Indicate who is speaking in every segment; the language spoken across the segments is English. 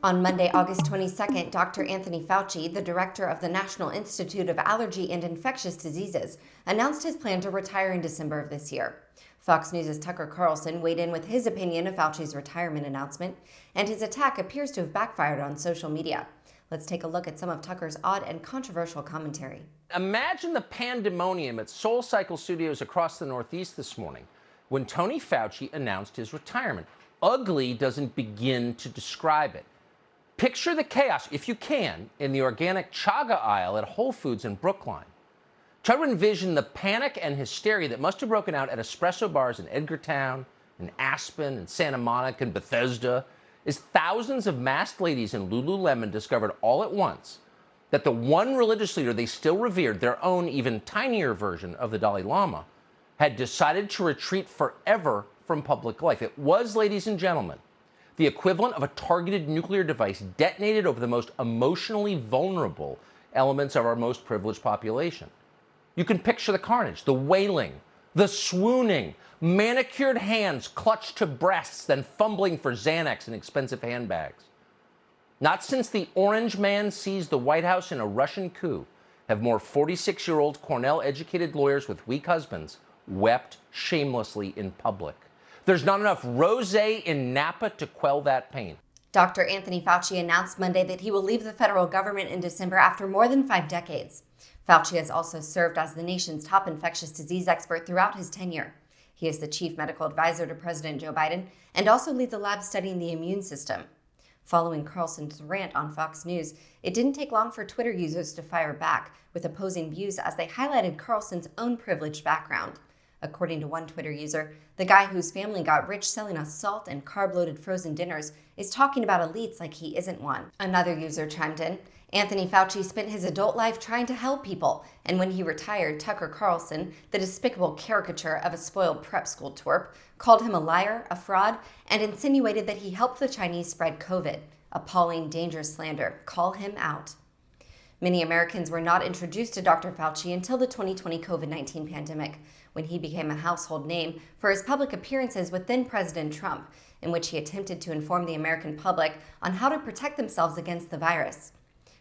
Speaker 1: On Monday, August 22nd, Dr. Anthony Fauci, the director of the National Institute of Allergy and Infectious Diseases, announced his plan to retire in December of this year. Fox News' Tucker Carlson weighed in with his opinion of Fauci's retirement announcement, and his attack appears to have backfired on social media. Let's take a look at some of Tucker's odd and controversial commentary.
Speaker 2: Imagine the pandemonium at SoulCycle Studios across the Northeast this morning when Tony Fauci announced his retirement. Ugly doesn't begin to describe it. Picture the chaos, if you can, in the organic chaga aisle at Whole Foods in Brookline. Try to envision the panic and hysteria that must have broken out at espresso bars in Edgartown, in Aspen, in Santa Monica, and Bethesda, as thousands of masked ladies in Lululemon discovered all at once that the one religious leader they still revered, their own even tinier version of the Dalai Lama, had decided to retreat forever from public life. It was, ladies and gentlemen, the equivalent of a targeted nuclear device detonated over the most emotionally vulnerable elements of our most privileged population. You can picture the carnage, the wailing, the swooning, manicured hands clutched to breasts, then fumbling for Xanax and expensive handbags. Not since the Orange Man seized the White House in a Russian coup have more 46-year-old Cornell-educated lawyers with weak husbands wept shamelessly in public. There's not enough rosé in Napa to quell that pain.
Speaker 1: Dr. Anthony Fauci announced Monday that he will leave the federal government in December after more than 5 decades. Fauci has also served as the nation's top infectious disease expert throughout his tenure. He is the chief medical advisor to President Joe Biden and also leads the lab studying the immune system. Following Carlson's rant on Fox News, it didn't take long for Twitter users to fire back with opposing views as they highlighted Carlson's own privileged background. According to one Twitter user, the guy whose family got rich selling us salt and carb-loaded frozen dinners is talking about elites like he isn't one. Another user chimed in, Anthony Fauci spent his adult life trying to help people, and when he retired, Tucker Carlson, the despicable caricature of a spoiled prep school twerp, called him a liar, a fraud, and insinuated that he helped the Chinese spread COVID. Appalling, dangerous slander. Call him out. Many Americans were not introduced to Dr. Fauci until the 2020 COVID-19 pandemic, when he became a household name for his public appearances with then-President Trump, in which he attempted to inform the American public on how to protect themselves against the virus.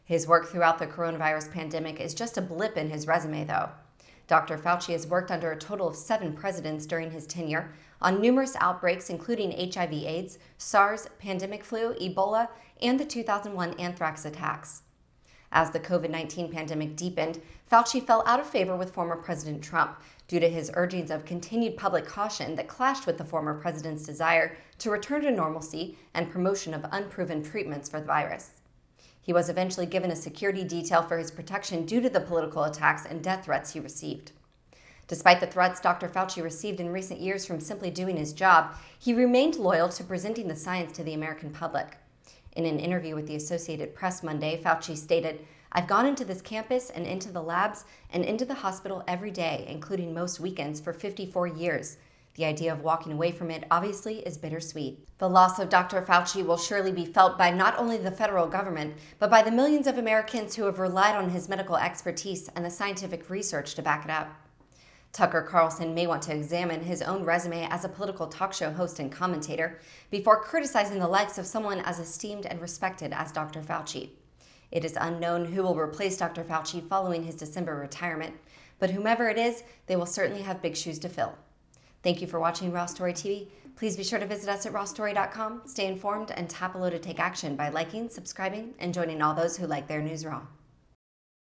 Speaker 1: His work throughout the coronavirus pandemic is just a blip in his resume, though. Dr. Fauci has worked under a total of 7 presidents during his tenure on numerous outbreaks, including HIV/AIDS, SARS, pandemic flu, Ebola, and the 2001 anthrax attacks. As the COVID-19 pandemic deepened, Fauci fell out of favor with former President Trump due to his urgings of continued public caution that clashed with the former president's desire to return to normalcy and promotion of unproven treatments for the virus. He was eventually given a security detail for his protection due to the political attacks and death threats he received. Despite the threats Dr. Fauci received in recent years from simply doing his job, he remained loyal to presenting the science to the American public. In an interview with the Associated Press Monday, Fauci stated, "I've gone into this campus and into the labs and into the hospital every day, including most weekends, for 54 years. The idea of walking away from it obviously is bittersweet." The loss of Dr. Fauci will surely be felt by not only the federal government, but by the millions of Americans who have relied on his medical expertise and the scientific research to back it up. Tucker Carlson may want to examine his own resume as a political talk show host and commentator before criticizing the likes of someone as esteemed and respected as Dr. Fauci. It is unknown who will replace Dr. Fauci following his December retirement, but whomever it is, they will certainly have big shoes to fill. Thank you for watching Raw Story TV. Please be sure to visit us at rawstory.com, stay informed, and tap below to take action by liking, subscribing, and joining all those who like their news raw.